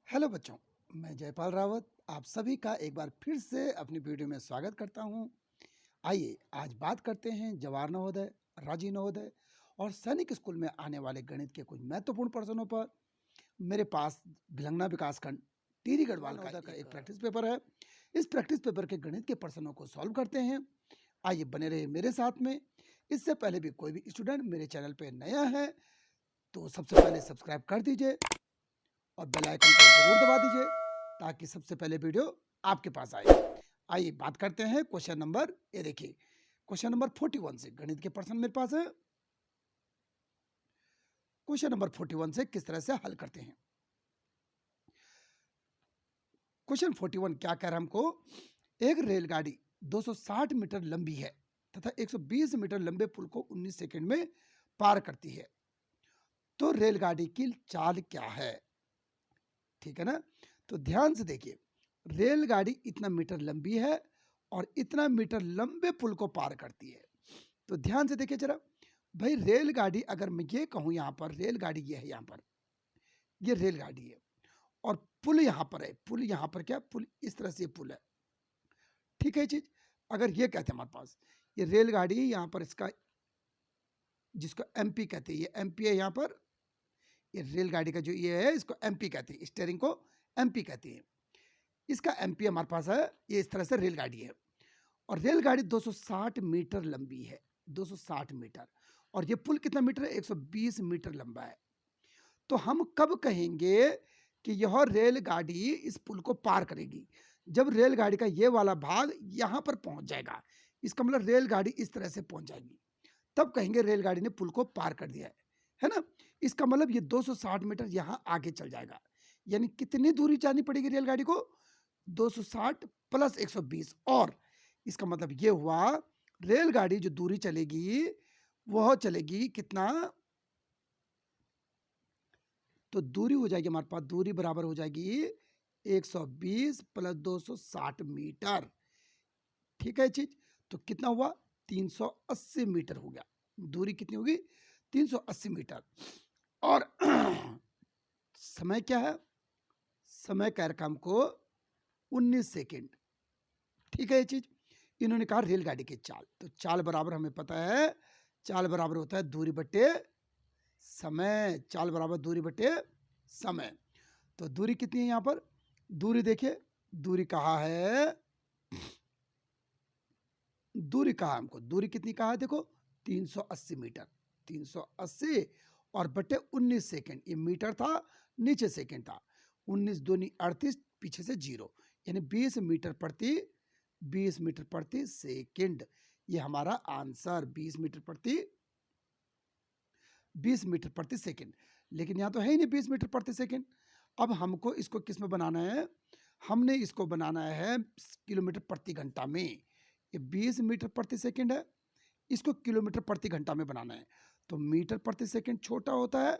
Hello बच्चों, मैं जयपाल रावत आप सभी का एक बार फिर से अपनी वीडियो में स्वागत करता हूं। आइए आज बात करते हैं जवाहर नवोदय, राजी नवोदय और सैनिक स्कूल में आने वाले गणित के कुछ महत्वपूर्ण प्रश्नों पर। मेरे पास भिलंगना विकासखंड टिहरी गढ़वाल का एक प्रैक्टिस पेपर है। इस प्रैक्टिस पेपर के गणित के प्रश्नों को सॉल्व करते हैं। आइए बने रहे मेरे साथ में। इससे पहले भी कोई भी स्टूडेंट मेरे चैनल पर नया है तो सबसे पहले सब्सक्राइब कर दीजिए और बेल आइकन को जरूर दबा दीजिए ताकि सबसे पहले वीडियो आपके पास आए। आइए बात करते हैं क्वेश्चन नंबर, ये देखिए क्वेश्चन नंबर 41 से गणित के प्रश्न मेरे पास है। क्वेश्चन नंबर 41 से किस तरह से हल करते हैं। क्वेश्चन 41 क्या कह रहा है हमको, एक रेलगाड़ी 260 मीटर लंबी है तथा 120 मीटर लंबे पुल को 19 सेकंड में पार करती है, तो रेलगाड़ी की चाल क्या है। ठीक है ना, तो ध्यान से देखिए, रेलगाड़ी इतना मीटर लंबी है और इतना मीटर लंबे पुल को पार करती है। तो ध्यान से देखिए जरा भाई, रेलगाड़ी अगर मैं ये कहूं, यहां पर रेलगाड़ी ये है, यहां पर ये रेलगाड़ी है और पुल यहां पर है। पुल यहां पर क्या, पुल इस तरह से पुल है। ठीक है चीज, अगर ये कहते हैं हमारे पास ये रेलगाड़ी यहां पर, इसका जिसको एमपी कहते हैं, ये एमपी है यहां पर, ये रेलगाड़ी का जो ये है इसको एमपी कहते हैं, स्टीयरिंग को एमपी कहते हैं। इसका एमपी हमारे पास है, ये इस तरह से रेलगाड़ी है और रेलगाड़ी 260 मीटर लंबी है, 260 मीटर, और ये पुल कितना मीटर है, 120 मीटर लंबा है। तो हम कब कहेंगे कि यह रेलगाड़ी इस पुल को पार करेगी, जब रेलगाड़ी का ये वाला भाग यहां पर पहुंच जाएगा। इसका मतलब रेलगाड़ी इस तरह से पहुंच जाएगी, तब कहेंगे रेलगाड़ी ने पुल को पार कर दिया है ना। इसका मतलब ये 260 मीटर यहां आगे चल जाएगा, यानी कितनी दूरी जानी पड़ेगी रेलगाड़ी को, 260 प्लस 120, और इसका मतलब ये हुआ रेलगाड़ी जो दूरी चलेगी वह चलेगी कितना, तो दूरी हो जाएगी हमारे पास, दूरी बराबर हो जाएगी 120 प्लस 260 मीटर। ठीक है चीज, तो कितना हुआ, 380 मीटर हो गया। दूरी कितनी होगी, 380 मीटर। और समय क्या है, समय कह रखा हमको 19 सेकेंड। ठीक है ये चीज, इन्होंने कहा रेलगाड़ी की चाल, तो चाल बराबर हमें पता है, चाल बराबर होता है दूरी बटे समय। चाल बराबर दूरी बटे समय। तो दूरी कितनी है यहां पर, दूरी देखिए, दूरी कहा है, दूरी कहा हमको, दूरी कितनी कहा है, देखो 380 मीटर, 380 और बटे 19 सेकेंड, ये मीटर था नीचे सेकेंड था, 19 दूनी 38, पीछे से 0, यानी 20 मीटर प्रति सेकेंड। ये हमारा आंसर 20 मीटर प्रति सेकेंड। लेकिन यहां तो है ही नहीं 20 मीटर प्रति सेकेंड। अब हमको इसको किस में बनाना है, हमने इसको बनाना है किलोमीटर प्रति घंटा में। ये 20 मीटर प्रति सेकेंड है, इसको किलोमीटर प्रति घंटा में बनाना है। तो मीटर प्रति सेकेंड छोटा होता है,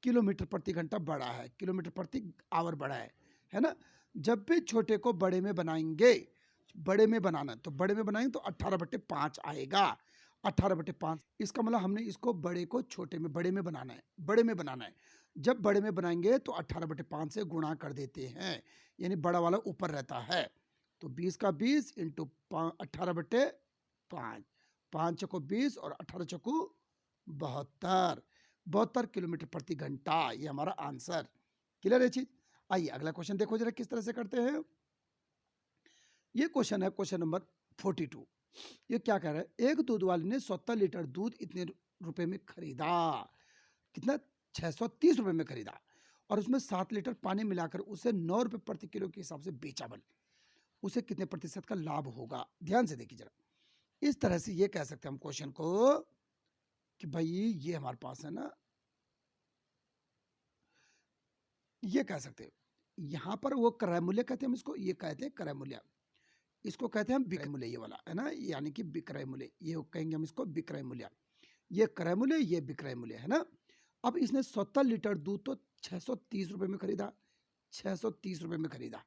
किलोमीटर प्रति घंटा बड़ा है, किलोमीटर प्रति आवर बड़ा है ना। जब भी छोटे को बड़े में बनाएंगे, बड़े में बनाना, तो बड़े में बनाएंगे तो 18/5 आएगा, 18/5। इसका मतलब हमने इसको बड़े को छोटे में, बड़े में बनाना है, बड़े में बनाना है। जब बड़े में बनाएंगे तो 18/5 से गुणा कर देते हैं, यानी बड़ा वाला ऊपर रहता है। तो 20 का 20 इंटू 18/5, 5 चौको 20 और 18 चौको 72 किलोमीटर प्रति घंटा, ये हमारा आंसर। क्लियर है चीज। आइए अगला क्वेश्चन देखो जरा किस तरह से करते हैं। ये क्वेश्चन है क्वेश्चन नंबर 42। ये क्या कह रहा है, एक दूध वाले ने 70 लीटर दूध इतने रुपए में खरीदा, कितना, 630 रुपए में खरीदा, और उसमें 7 लीटर पानी मिलाकर उसे 9 रुपए प्रति किलो के हिसाब से बेचा, बल उसे कितने प्रतिशत का लाभ होगा। ध्यान से देखिए जरा, इस तरह से ये कह सकते हैं हम क्वेश्चन को कि भाई ये हमारे पास है ना, ये कह सकते हैं यहां पर वो क्रय मूल्य कहते हैं हम इसको, ये कहते हैं क्रय मूल्य, इसको कहते हैं हम विक्रय मूल्य, ये वाला है ना, यानी कि विक्रय मूल्य, ये कहेंगे हम इसको विक्रय मूल्य। ये क्रय मूल्य, ये विक्रय मूल्य है ना। अब इसने 70 लीटर दूध तो 630 रुपए में खरीदा, 630 रुपए में खरीदा।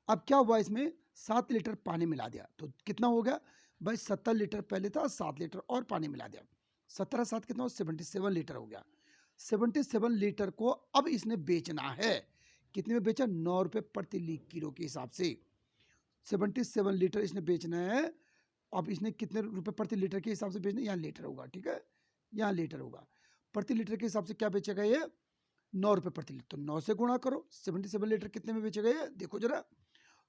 अब क्या हुआ, इसमें 7 लीटर पानी मिला दिया, तो कितना हो गया भाई, 70 लीटर पहले था, 7 लीटर और पानी मिला दिया, 17 7 कितना, 77 लीटर हो गया। 77 लीटर को अब इसने बेचना है, कितने में बेचा? 9 रुपये प्रति किलो के हिसाब से। 77 लीटर इसने बेचना है। अब इसने कितने रुपए प्रति लीटर के हिसाब से बेचना है? यहाँ लीटर होगा, ठीक है, यहाँ लीटर होगा। प्रति लीटर के हिसाब से क्या बेचेगा ये? 9 रुपये प्रति लीटर। तो 9 से गुणा करो। 77 लीटर कितने में बेचेगा ये? देखो जरा,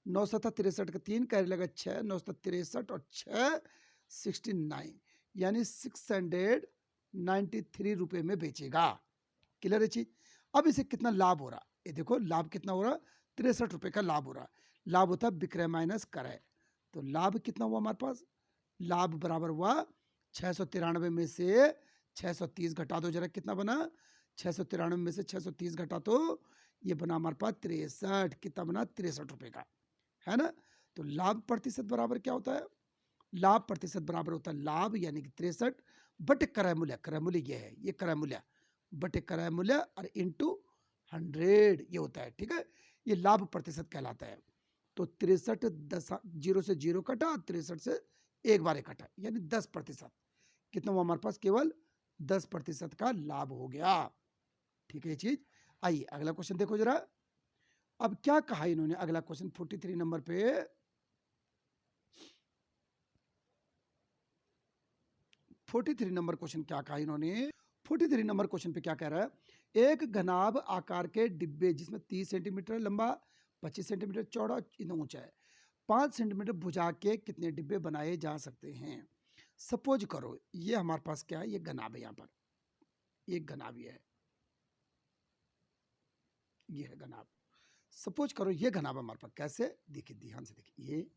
9 सत्ता 63 का 3 कैरी लगा 6, 9 सत्ता 63 और 6 69, यानी 693 रुपये में बेचेगा। क्लियर है चीज? अब इसे कितना लाभ हो रहा? ये देखो लाभ कितना हो रहा? 63 रुपये का लाभ हो रहा। लाभ होता है विक्रय माइनस क्रय। तो लाभ कितना हुआ हमारे पास? लाभ बराबर हुआ 693 में से 630 घटा दो जरा, कितना बना? 693 में से 630 घटा तो ये बना हमारे पास 63। कितना बना? 63 रुपये का, है ना। तो लाभ प्रतिशत बराबर क्या होता है? लाभ प्रतिशत बराबर होता है लाभ यानी कि 63 बटे क्रय मूल्य। क्रय मूल्य ये है, ये क्रय मूल्य बटे क्रय मूल्य और इंटू 100 ये होता है, ठीक है। ये लाभ प्रतिशत कहलाता है। तो 63 0 से 0 कटा, 63 से एक बार कटा, यानी 10%। कितना हुआ हमारे पास? केवल 10% का लाभ हो गया, ठीक है ये चीज। आइए अगला क्वेश्चन देखो जरा। अब क्या कहा इन्होंने? अगला क्वेश्चन 43 नंबर पे, 43 नंबर क्वेश्चन क्या कहा इन्होंने? 43 नंबर क्वेश्चन पे क्या कह रहा है? एक घनाभ आकार के डिब्बे जिसमें 30 सेंटीमीटर लंबा, 25 सेंटीमीटर चौड़ा, इतना ऊंचा है, 5 सेंटीमीटर भुजा के कितने डिब्बे बनाए जा सकते हैं? सपोज करो ये हमारे पास क्या है? ये घनाभ है, यहाँ पर एक घनाभ ये है, ये है घनाभ। सपोज करो ये घनाभ हमारे पास, कैसे? देखिए ध्यान से देखिए,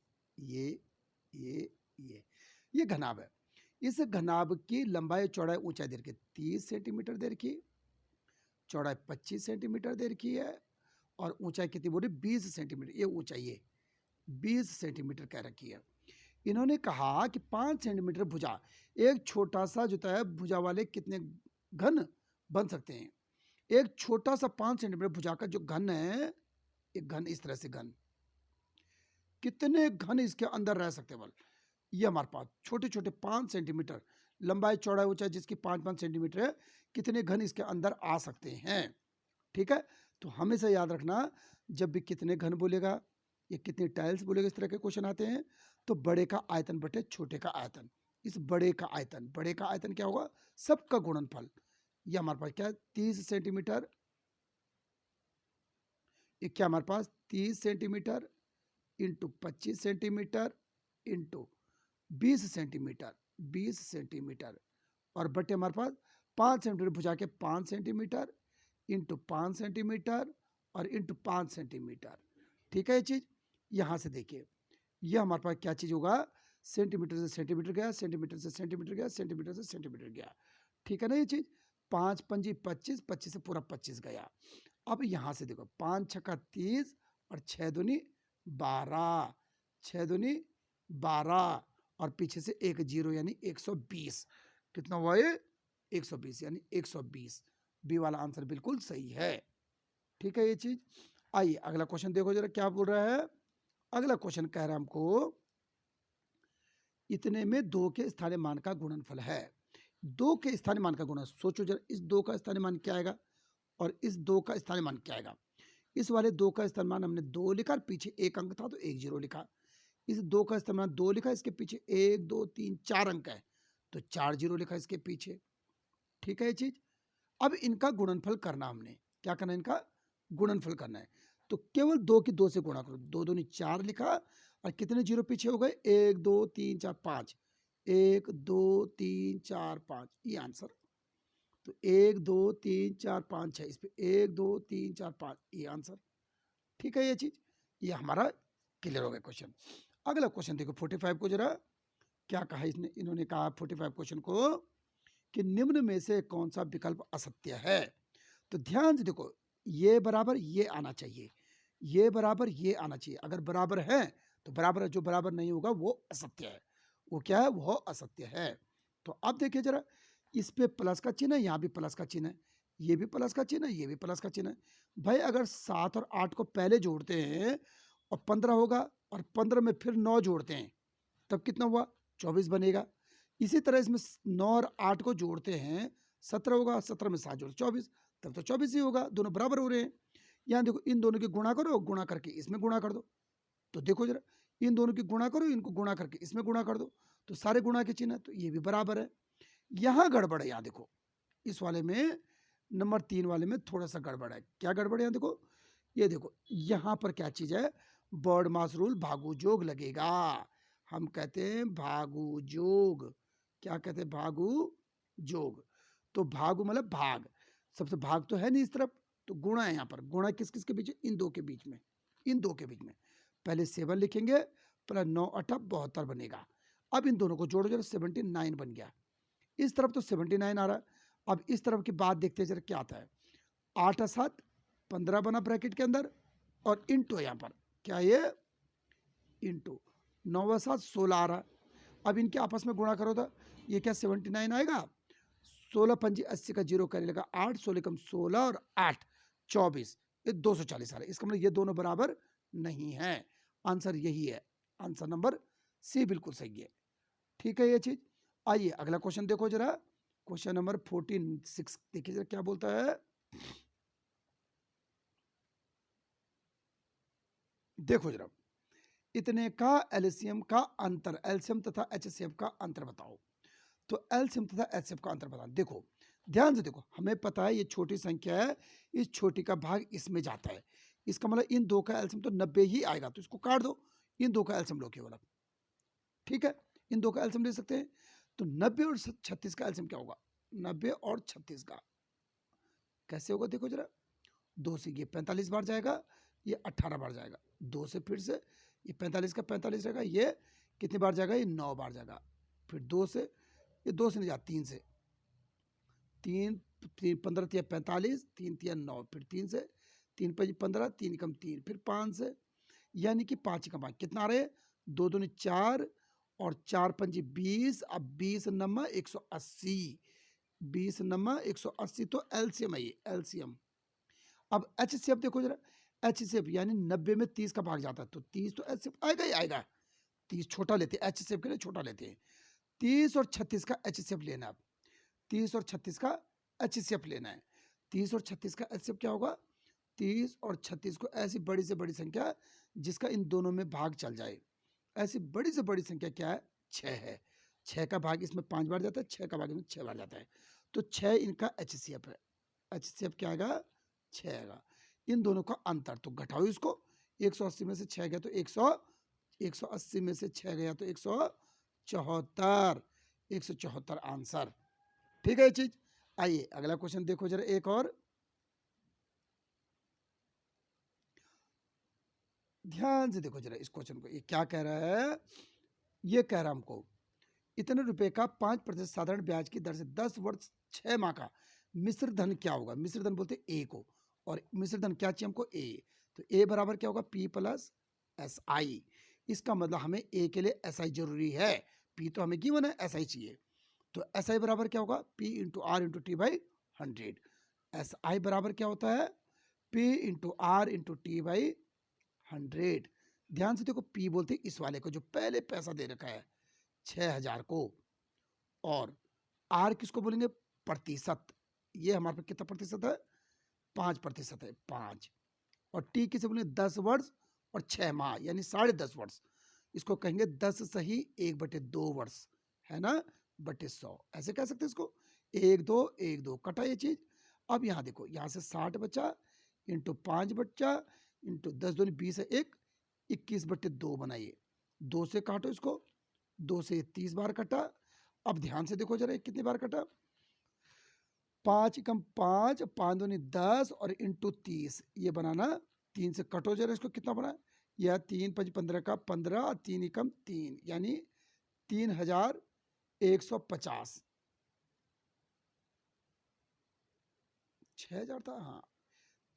ये घनाभ है। इस घनाभ की लंबाई चौड़ाई ऊंचाई दे रखी 30 सेंटीमीटर दे रखी, चौड़ाई 25 सेंटीमीटर दे रखी है, और ऊंचाई कितनी बोली? 20 सेंटीमीटर। ये ऊंचाई है 20 सेंटीमीटर कह रखी है। इन्होंने कहा कि 5 सेंटीमीटर भुजा, एक छोटा सा जो है भुजा वाले कितने घन बन सकते हैं? एक छोटा सा 5 सेंटीमीटर भुजा का जो घन है, एक घन इस तरह से घन, कितने घन इसके अंदर रह सकते हैं? बल ये हमारे पास छोटे छोटे 5 सेंटीमीटर लंबाई चौड़ाई ऊंचाई जिसकी 5-5 सेंटीमीटर है, कितने घन इसके अंदर आ सकते हैं, ठीक है। तो हमेशा याद रखना, जब भी कितने घन बोलेगा या कितने टाइल्स बोलेगा, इस तरह के क्वेश्चन आते हैं, तो बड़े का आयतन बटे छोटे का आयतन। इस बड़े का आयतन क्या होगा? सबका गुणनफल। ये हमारे पास क्या है? 30 सेंटीमीटर, ये क्या हमारे पास? 30 centimetre into 25 centimetre into 20 centimetre, और बटे हमारे पास 5 सेंटीमीटर भुजा के 5 सेंटीमीटर इंटू 5 सेंटीमीटर और इंटू 5 सेंटीमीटर, ठीक है। ये चीज यहां से देखिए, ये हमारे पास क्या चीज होगा? सेंटीमीटर से सेंटीमीटर गया, सेंटीमीटर से सेंटीमीटर गया, सेंटीमीटर से सेंटीमीटर गया, ठीक है ना। ये चीज 5 पंजी 25, 25 से पूरा 25 गया। अब यहां से देखो 5 छक्का 30 और 6 दूनी 12, 6 दूनी 12 और पीछे से एक जीरो यानी 120। कितना हुआ ये? 120, यानी 120 बी वाला आंसर बिल्कुल सही है, ठीक है ये चीज। आइए अगला क्वेश्चन देखो जरा क्या बोल रहा है। अगला क्वेश्चन कह रहा है हमको, इतने में 2 के स्थानीय मान का गुणनफल है। 2 के स्थानीय मान का गुणन, सोचो जरा, इस 2 का स्थानीय मान क्या आएगा और इस 2 का स्थानीय मान क्या आएगा? इस वाले 2 का स्थानीय मान हमने 2 लिखा और पीछे एक अंक था तो एक जीरो लिखा। इस 2 का स्थानीय मान 2 लिखा, इसके पीछे 1 2 3 4 अंक है तो 4 जीरो लिखा इसके पीछे, ठीक है ये चीज। अब इनका गुणनफल करना, हमने क्या करना है? इनका गुणनफल करना है। तो केवल 2 की 2 से गुणा करो, 2 दूनी 4 लिखा और कितने जीरो पीछे हो गए? 1 2 3 4 5, 1 2 3 4 5, ये आंसर। तो 1 2 3 4 5 6, इस पे 1 2 3 4 5, ये आंसर, ठीक है ये चीज। ये हमारा क्लियर हो गया क्वेश्चन। अगला क्वेश्चन देखो 45 को जरा, क्या कहा इन्होंने कहा 45 क्वेश्चन को कि निम्न में से कौन सा विकल्प असत्य है? तो ध्यान से देखो, ये बराबर ये आना चाहिए, ये बराबर ये आना चाहिए। अगर बराबर है तो बराबर है, जो बराबर नहीं होगा वो असत्य है। वो क्या है? वो असत्य है। तो अब देखिए जरा, इस पे प्लस का चिन्ह है, यहाँ भी प्लस का चिन्ह है, ये भी प्लस का चिन्ह है, ये भी प्लस का चिन्ह है। भाई अगर 7 और 8 को पहले जोड़ते हैं और 15 होगा और 15 में फिर 9 जोड़ते हैं तब कितना हुआ? 24 बनेगा। इसी तरह इसमें 9 और 8 को जोड़ते हैं 17 होगा, 17 में 7 जोड़ 24, तब तो 24 ही होगा, दोनों बराबर हो रहे हैं। यहाँ देखो इन दोनों की गुणा करो, गुणा करके इसमें गुणा कर दो। तो देखो जरा, इन दोनों की गुणा करो, इनको गुणा करके इसमें गुणा कर दो, तो सारे गुणा के चिन्ह है, तो ये भी बराबर है। यहाँ गड़बड़ है, यहाँ देखो इस वाले में, नंबर 3 वाले में थोड़ा सा गड़बड़ है। क्या गड़बड़ है यहाँ देखो, ये देखो यहाँ पर क्या चीज है, बर्ड मास रूल भागु जोग लगेगा। हम कहते हैं भागु जोग, क्या कहते हैं, भागु जोग। तो भागु मतलब भाग, सबसे भाग तो है नहीं इस तरफ, तो गुणा है यहाँ पर। गुणा किस किस के बीच है, इन दो के बीच में, इन दो के बीच में। पहले 7 लिखेंगे, प्लस 9 8 72 बनेगा। अब इन दोनों को जोड़ो जरा, 79 बन गया। इस तरफ तो 79 आ रहा है। अब इस तरफ की बात देखते हैं जरा क्या आता है। 8 7 15 बना ब्रैकेट के अंदर, और इंटू यहाँ पर क्या, ये इंटू 9 7 16 आ रहा। अब इनके आपस में गुणा करो तो ये क्या 79 आएगा, 16 पंजी 80 का जीरो कर लेगा, 8 16 कम 16 और 8 24, ये 240 आ रहा है। इसका मतलब ये दोनों बराबर नहीं है। आंसर यही है, आंसर नंबर सी बिल्कुल सही है। ठीक है ये चीज। आइए अगला क्वेश्चन देखो जरा, क्वेश्चन नंबर 46 देखिए जरा क्या बोलता है। देखो जरा, इतने का एलसीएम का अंतर, एलसीएम तथा एचसीएफ का अंतर बताओ। तो एलसीएम तथा एचसीएफ का अंतर बताओ। देखो ध्यान से देखो, हमें पता है ये छोटी संख्या है, इस छोटी का भाग इसमें जाता है, इसका मतलब इन दो का एलसीएम तो 90 ही आएगा, तो इसको काट दो, इन दो का एलसीएम लो केवल। ठीक है, इन दो का एलसीएम ले सकते हैं। तो 90 और 36 का एलसीएम क्या होगा, 90 और 36 का कैसे होगा, देखो जरा, 2 से ये 45 बार जाएगा, ये 18 बार जाएगा, 2 से फिर से ये 45 का 45 रहेगा, ये कितनी बार जाएगा, ये 9 बार जाएगा। फिर 2 से, ये 2 से नहीं जाता, 3 से, 3 3 15 3 45, 3 3 9, फिर 3 से, 3 5 15, 3 कम 3, फिर 5 से, यानी कि 5 का 5 कितना आ रहे हैं, 2 दूनी 4 और 4 पंजी 20। अब 20 नंबर 180, 20 नंबर 180, तो एलसीएम है ये, एलसीएम। अब एचसीएफ देखो जरा, एचसीएफ यानी 90 में 30 का भाग जाता है, तो 30 तो एचसीएफ आएगा ही आएगा। 30 छोटा लेते हैं, एचसीएफ के लिए छोटा लेते हैं। 30 और 36 का एचसीएफ लेना है। 30 और 36 का एचसीएफ लेना है। 30 और 36 का एचसीएफ क्या होगा, 30 और 36 को ऐसी बड़ी से बड़ी संख्या जिसका इन दोनों में भाग चल जाए, ऐसी बड़ी से बड़ी संख्या क्या है, 6 है। 6 का भाग इसमें 5 बार जाता है, 6 का भाग इसमें 6 बार जाता है, तो 6 इनका एचसीएफ है। एचसीएफ क्या आएगा, 6 आएगा। इन दोनों का अंतर, तो घटाओ इसको, 180 में से 6 गया तो 180 में से 6 गया तो 174, 174 आंसर। ठीक है ये चीज। आइए अगला क्वेश्चन देखो जरा, एक और ध्यान से देखो जरा इस क्वेश्चन को, ये क्या कह रहा है, ये कह रहा है हमको इतने रुपए का 5% साधारण ब्याज की दर से 10 वर्ष 6 माह का मिश्र धन क्या होगा। मिश्र धन बोलते ए को, और मिश्र धन क्या चाहिए हमको, ए। तो ए बराबर क्या होगा, पी प्लस एस आई। इसका मतलब हमें ए के लिए एस आई जरूरी है, पी तो हमें गिवन है, एस आई चाहिए। तो एस आई बराबर क्या होगा, P into R into T by 100। S I बराबर क्या होता है, P into R into T by 100। ध्यान से देखो, पी बोलते इस वाले को जो पहले पैसा दे रखा है 6000 को, और आर किसको बोलेंगे, प्रतिशत। ये हमारे पे कितना प्रतिशत है, 5% है, 5। और टी किसे बोलेंगे, 10 वर्ष और 6 माह यानी 10.5 वर्ष। इसको कहेंगे 10 सही 1/2 वर्ष, है ना, बटे 100, ऐसे कह सकते हैं इसको। 1 2 1 2 कटा ये चीज। अब यहाँ देखो, यहाँ से 60 बचा, इंटू 5 बचा, इंटू 10 दूनी 20 है, 21/2 बनाइए। 2 से काटो इसको, 2 से 30 बार कटा। अब ध्यान से देखो जरा कितनी बार कटा, 5 कम 5, 5 दूनी 10 और इंटू 30, ये बनाना। 3 से कटो जरा इसको, कितना बना, यह 3 5 15 का 15 और 3 कम 3 यानी 3150। 6000 था, हाँ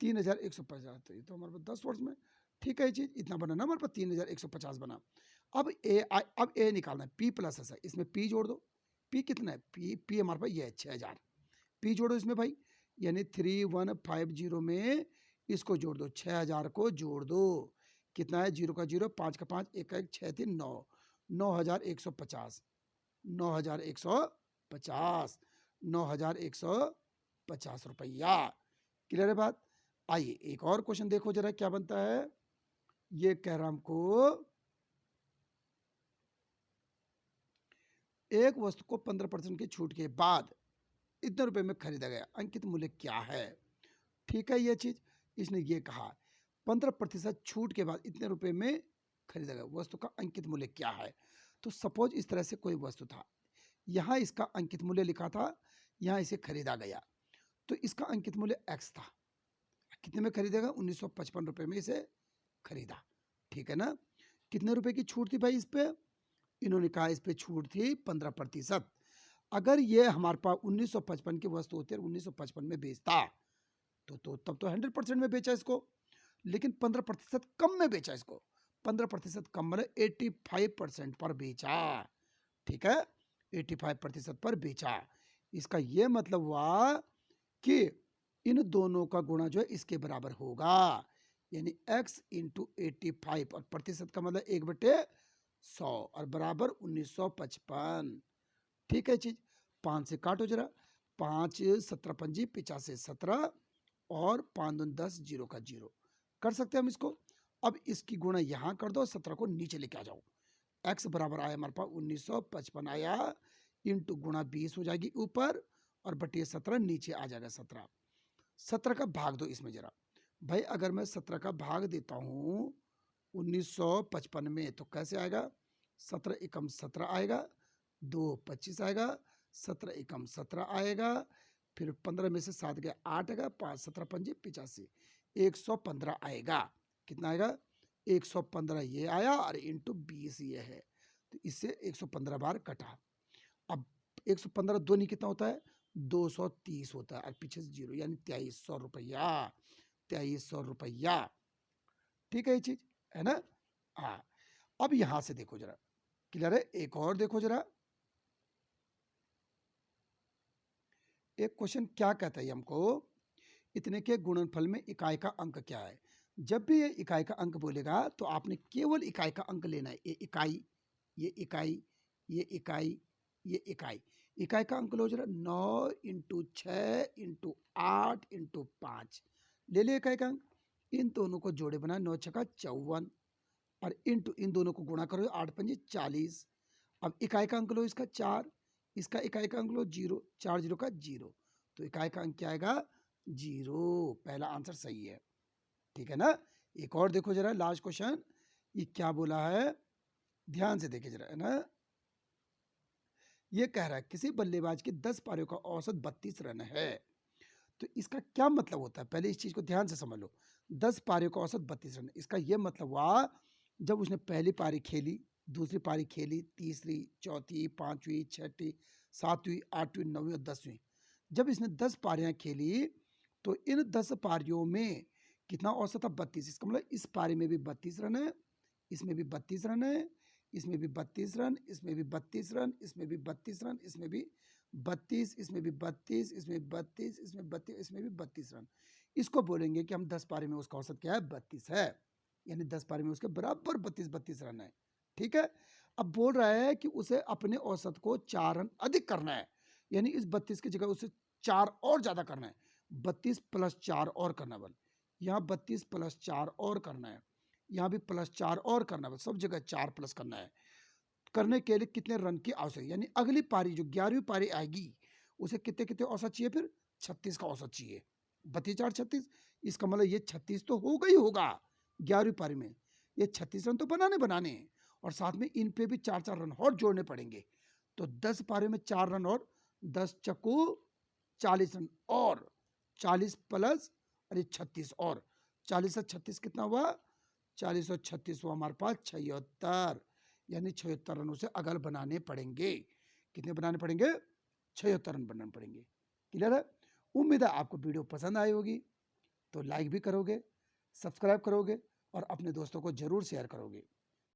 3150, तो ये तो हमारे पास 10 वर्ष में। ठीक है ये चीज, इतना बना ना हमारे पास, 3150 बना। अब ए निकालना है, पी प्लस एस है, इसमें पी जोड़ दो। पी कितना है, पी हमारे पास ये है 6000, पी जोड़ो इसमें भाई, यानी 3150 में इसको जोड़ दो, 6000 को जोड़ दो, कितना है, 0 का 0, 5 का 5, 1 का 1, 6 3 9, 9150, 9150, 9150 रुपया। क्लियर है बात। आइए एक और क्वेश्चन देखो जरा क्या बनता है। ये कह रहा हमको एक वस्तु को 15% की छूट के बाद इतने रुपए में खरीदा गया, अंकित मूल्य क्या है। ठीक है, ये चीज इसने ये कहा 15% छूट के बाद इतने रुपए में खरीदा गया, वस्तु का अंकित मूल्य क्या है। तो सपोज इस तरह से कोई वस्तु था, यहाँ इसका अंकित मूल्य लिखा था, यहाँ इसे खरीदा गया, तो इसका अंकित मूल्य x था। कितने में खरीदेगा, 1955 रुपए में इसे खरीदा। ठीक है ना। कितने रुपए की छूट थी भाई इस पे, इन्होंने कहा इस पे छूट थी 15%। अगर ये हमारे पास 1955 की वस्तु होती है 1955 में बेचता तो तब तो 100% में बेचा इसको, लेकिन 15% कम में बेचा इसको। 15% कम मतलब 85% पर बेचा। ठीक है, 85% पर बेचा। इसका ये मतलब हुआ कि इन दोनों का गुणा जो है इसके बराबर होगा, यानी x इंटू 85 और प्रतिशत का मतलब 1/100 और बराबर 1955। ठीक है चीज, 5 से काटो जरा, 5 17 पंजी 85 17 और 5 दूनी 10 जीरो का जीरो, कर सकते हैं हम इसको। अब इसकी गुणा यहाँ कर दो, 17 को नीचे लेके आ जाओ, x बराबर आया हमारे पास 1955 आया, इंटू गुणा 20 हो जाएगी ऊपर और बटिए 17 नीचे आ जाएगा 17। 17 का भाग दो इसमें जरा भाई, अगर मैं 17 का भाग देता हूँ 1955 में तो कैसे आएगा, 17 एकम 17 आएगा, 2 25 आएगा, 17 एकम 17 आएगा, फिर 15 में से 7 गया 8 आएगा, 5 17 पंजे 85, 115 आएगा। कितना आएगा, 115 ये आया और इंटू 20 ये है, तो इससे 115 बार कटा। अब 115 दो नहीं कितना होता है, 230 होता है और पीछे से जीरो, यानी 2300 रुपया, 2300 रुपया। ठीक है ये चीज है ना। हाँ, अब यहां से देखो जरा, क्लियर है। एक और देखो जरा, एक क्वेश्चन क्या कहता है हमको, इतने के गुणनफल में इकाई का अंक क्या है। जब भी ये इकाई का अंक बोलेगा तो आपने केवल इकाई का अंक लेना है, ये इकाई, ये इकाई, ये इकाई, ये इकाई। इकाई का अंक लो जरा, 9 इंटू 6 इंटू 8 इंटू 5 ले लिया इकाई का अंक। इन दोनों को जोड़े बना, 9 छक्का 54 और इंटू इन दोनों को गुणा करो, 8 पंजे 40। अब इकाई का अंक लो इसका 4, इसका इकाई का अंक लो 0, 4 जीरो का 0, तो इकाई का अंक क्या आएगा 0। पहला आंसर सही है। ठीक है ना। एक और देखो जरा लास्ट क्वेश्चन, ये क्या बोला है, ध्यान से देखिए जरा, है ना। ये कह रहा है किसी बल्लेबाज के 10 पारियों का औसत 32 रन है, तो इसका क्या मतलब होता है, पहले इस चीज को ध्यान से समझ लो। 10 पारियों का औसत 32 रन, इसका यह मतलब हुआ जब उसने पहली पारी खेली, दूसरी पारी खेली, तीसरी, चौथी, पांचवी, छठी, सातवीं, आठवीं, नौवीं और 10वीं, जब इसने 10 पारियां खेली तो इन 10 पारियों में कितना औसत था 32। इसका मतलब इस पारी में भी 32 रन है, इसमें भी 32 रन है, इसमें भी 32 रन, इसमें भी 32 रन, इसमें भी 32 रन, इसमें भी 32, इसमें भी 32, इसमें 32, इसमें 32, इसमें भी 32 रन। इसको बोलेंगे कि हम 10 पारी में उसका औसत क्या है 32 है, यानी 10 पारी में उसके बराबर 32 रन है। ठीक है। अब बोल रहा है कि उसे अपने औसत को 4 रन अधिक करना है, यानी इस 32 की जगह उसे 4 और ज्यादा करना है, 32 प्लस 4 और करना है, यहाँ 32 प्लस 4 और करना है, यहाँ भी प्लस 4 और करना है, सब जगह 4 प्लस करना है। करने के लिए कितने रन की आवश्यकता, यानी अगली पारी जो 11वीं पारी आएगी उसे कितने कितने औसत चाहिए, फिर 36 का औसत चाहिए, 32 4 36। इसका मतलब ये 36 तो होगा ही होगा 11वीं पारी में, ये 36 रन तो बनाने हैं, और साथ में इन पे भी 4 रन और जोड़ने पड़ेंगे। तो 10 पारी में 4 रन और 10 चक्कू 40 रन और 40 प्लस अरे 36 और 40 से 36 कितना हुआ, 40 और 36 हुआ हमारे पास 76, यानी 76 रनों से अगल बनाने पड़ेंगे। कितने बनाने पड़ेंगे, 76 रन बनाने पड़ेंगे। क्लियर है। उम्मीद है आपको वीडियो पसंद आई होगी, तो लाइक भी करोगे, सब्सक्राइब करोगे और अपने दोस्तों को जरूर शेयर करोगे।